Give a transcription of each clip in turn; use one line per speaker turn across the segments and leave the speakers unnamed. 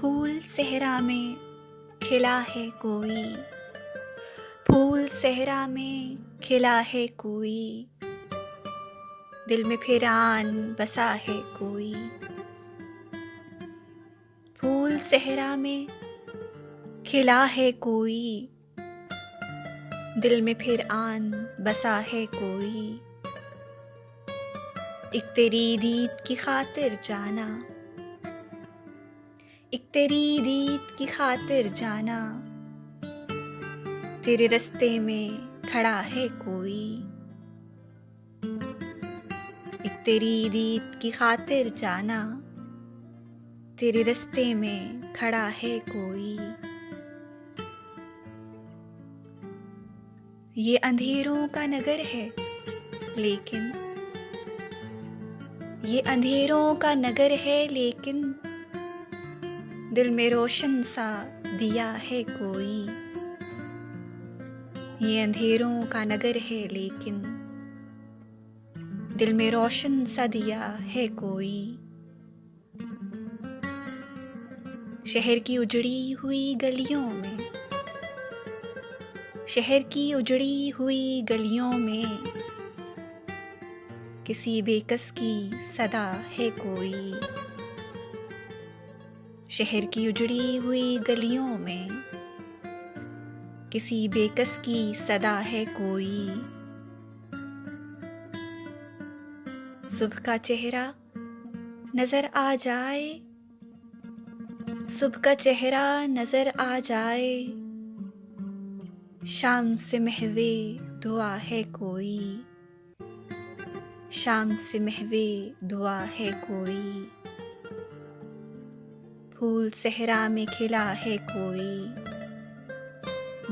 फूल सहरा में खिला है कोई, फूल सहरा में खिला है कोई, दिल में फिर आन बसा है कोई। फूल सहरा में खिला है कोई, दिल में फिर आन बसा है कोई। एक तेरी दीद की खातिर जाना, एक तेरी दीद की खातिर जाना, तेरे रास्ते में खड़ा है कोई। एक तेरी दीद की खातिर जाना, तेरे रास्ते में खड़ा है कोई। ये अंधेरों का नगर है लेकिन, ये अंधेरों का नगर है लेकिन, दिल में रोशन सा दिया है कोई। ये अंधेरों का नगर है लेकिन, दिल में रोशन सा दिया है कोई। शहर की उजड़ी हुई गलियों में, शहर की उजड़ी हुई गलियों में, किसी बेकस की सदा है कोई। शहर की उजड़ी हुई गलियों में, किसी बेकस की सदा है कोई। सुबह का चेहरा नजर आ जाए, सुबह का चेहरा नजर आ जाए, शाम से महवे दुआ है कोई। शाम से महवे दुआ है कोई। फूल सहरा में खिला है कोई,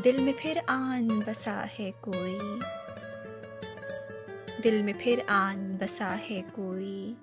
दिल में फिर आन बसा है कोई। दिल में फिर आन बसा है कोई।